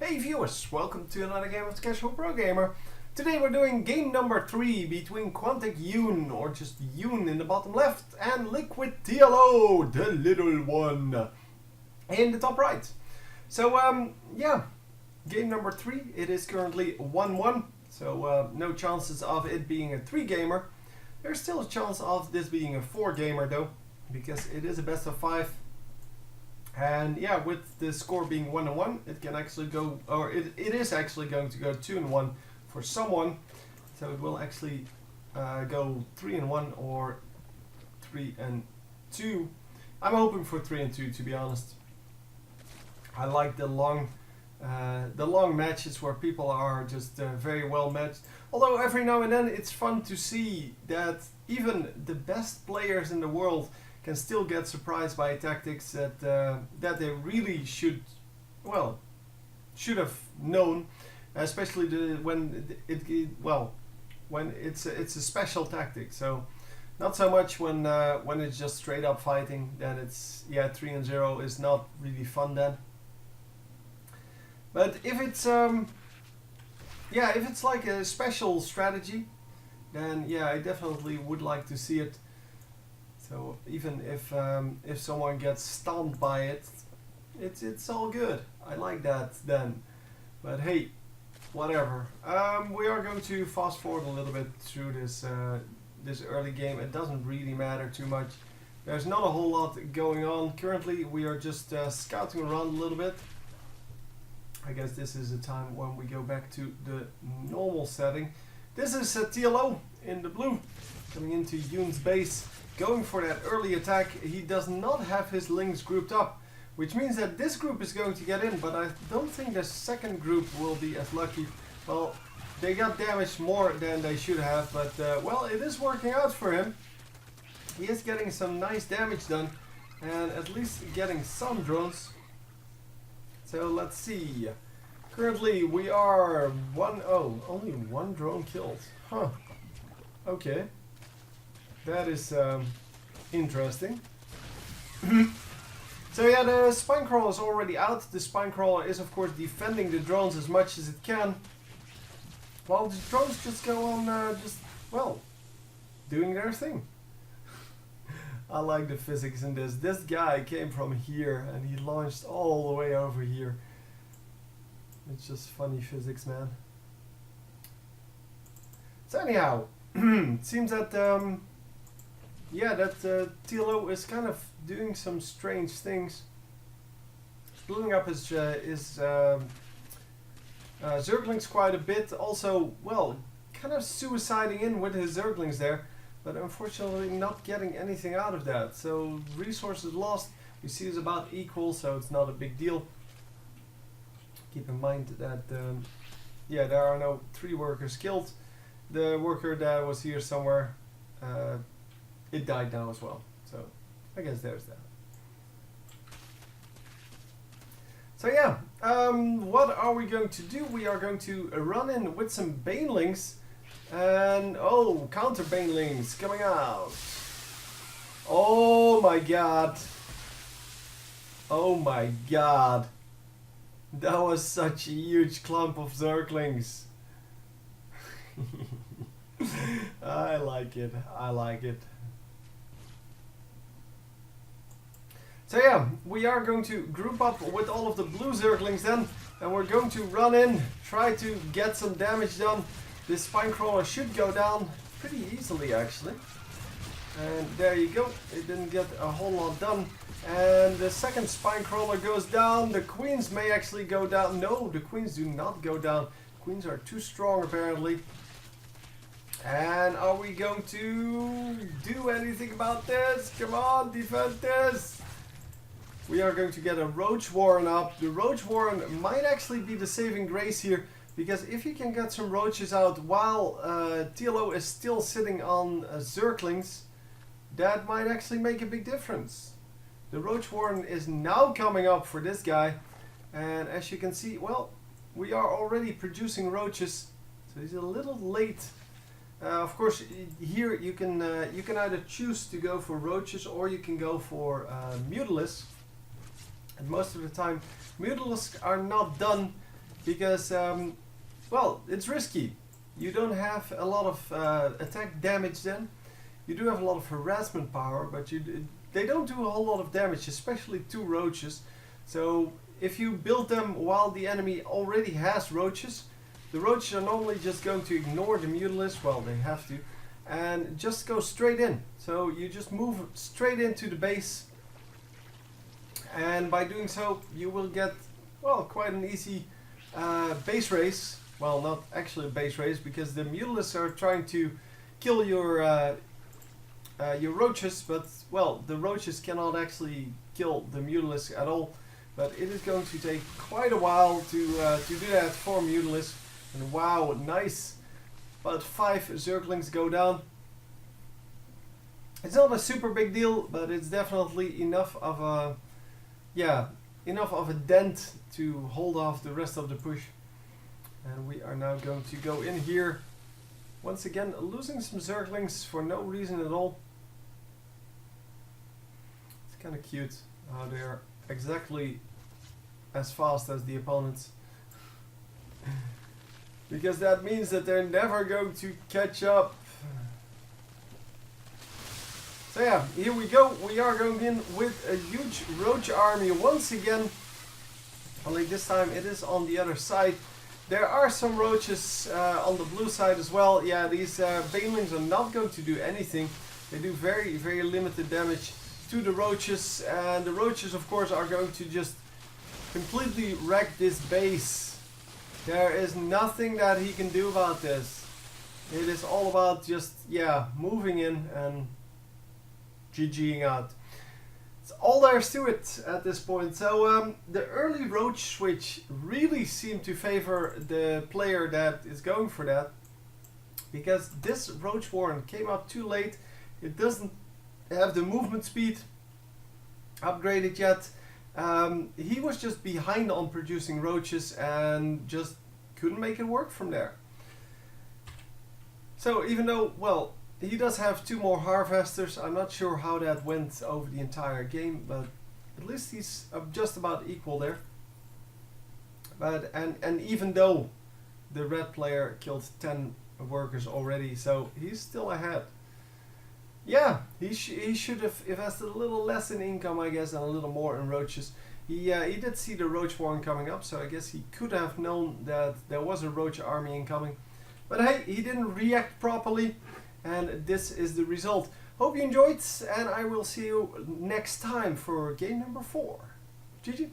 Hey viewers, welcome to another game of the Casual Pro Gamer. Today we're doing game number 3 between Quantic Hyun, or just Hyun in the bottom left, and Liquid TLO, the little one, in the top right. So yeah, game number 3, it is currently 1-1, so no chances of it being a 3 gamer. There's still a chance of this being a 4 gamer though, because it is a best of 5. And yeah, with the score being 1-1, it can actually go, or it is actually going to go 2-1 for someone. So it will actually go 3-1 or 3-2. I'm hoping for 3-2, to be honest. I like the long matches where people are just very well matched. Although every now and then it's fun to see that even the best players in the world can still get surprised by tactics that they really should have known, especially when it's a special tactic. So not so much when it's just straight up fighting. Then it's 3-0 is not really fun then. But if it's if it's like a special strategy, then yeah, I definitely would like to see it. So even if someone gets stunned by it, it's all good. I like that then. But hey, whatever. We are going to fast forward a little bit through this this early game. It doesn't really matter too much. There's not a whole lot going on. Currently, we are just scouting around a little bit. I guess this is the time when we go back to the normal setting. This is TLO in the blue, coming into Hyun's base, going for that early attack. He does not have his links grouped up, which means that this group is going to get in, but I don't think the second group will be as lucky. Well, they got damaged more than they should have, but well, it is working out for him. He is getting some nice damage done, and at least getting some drones. So let's see. Currently we are 1-0. Only one drone killed. Huh. Okay. That is interesting. So yeah, the spine crawler is already out. The spine crawler is of course defending the drones as much as it can, while the drones just go on doing their thing. I like the physics in this. This guy came from here and he launched all the way over here. It's just funny physics, man. So anyhow, it seems that TLO is kind of doing some strange things. Blowing up his Zerglings quite a bit. Also, well, kind of suiciding in with his Zerglings there, but unfortunately not getting anything out of that. So resources lost, we see is about equal, so it's not a big deal. Keep in mind that there are no 3 workers killed. The worker that was here somewhere, it died now as well. So I guess there's that. So yeah, what are we going to do? We are going to run in with some banelings, and oh, counter banelings coming out. Oh my god. Oh my god. That was such a huge clump of Zerglings. I like it. I like it. So yeah, we are going to group up with all of the blue Zerglings then, and we're going to run in, try to get some damage done. This spine crawler should go down pretty easily actually. And there you go, it didn't get a whole lot done. And the second spine crawler goes down. The queens may actually go down. No, the queens do not go down. Queens are too strong apparently. And are we going to do anything about this? Come on, defend this. We are going to get a Roach Warren up. The Roach Warren might actually be the saving grace here, because if you can get some roaches out while TLO is still sitting on Zerglings, that might actually make a big difference. The Roach Warren is now coming up for this guy, and as you can see, well, we are already producing roaches, so he's a little late. Of course, here you can either choose to go for roaches or you can go for Mutalisks. And most of the time, Mutalisks are not done because well, it's risky. You don't have a lot of attack damage then. You do have a lot of harassment power, but they don't do a whole lot of damage, especially to roaches. So if you build them while the enemy already has roaches, the roaches are normally just going to ignore the Mutalisk, well, they have to, and just go straight in. So you just move straight into the base, and by doing so you will get, well, quite an easy base race. Well, not actually a base race, because the Mutalisks are trying to kill your roaches, but, well, the roaches cannot actually kill the Mutalisk at all. But it is going to take quite a while to do that for Mutalisk. And wow, nice. About 5 Zerglings go down. It's not a super big deal, but it's definitely enough of a, yeah, enough of a dent to hold off the rest of the push. And we are now going to go in here. Once again, losing some Zerglings for no reason at all. It's kind of cute how they're exactly as fast as the opponents. Because that means that they're never going to catch up. So yeah, here we go. We are going in with a huge roach army once again. Only this time it is on the other side. There are some roaches on the blue side as well. Yeah, these banelings are not going to do anything. They do very, very limited damage to the roaches. And the roaches, of course, are going to just completely wreck this base. There is nothing that he can do about this. It is all about just, yeah, moving in and GGing out. That's all there is to it at this point. So the early roach switch really seemed to favor the player that is going for that, because this roach warren came up too late. It doesn't have the movement speed upgraded yet. He was just behind on producing roaches and just couldn't make it work from there. So even though, well, he does have 2 more harvesters, I'm not sure how that went over the entire game, but at least he's just about equal there. But and even though the red player killed 10 workers already, so he's still ahead. Yeah, he should have invested a little less in income, I guess, and a little more in roaches. He did see the roach warren coming up, so I guess he could have known that there was a roach army incoming. But hey, he didn't react properly, and this is the result. Hope you enjoyed, and I will see you next time for game number 4. GG.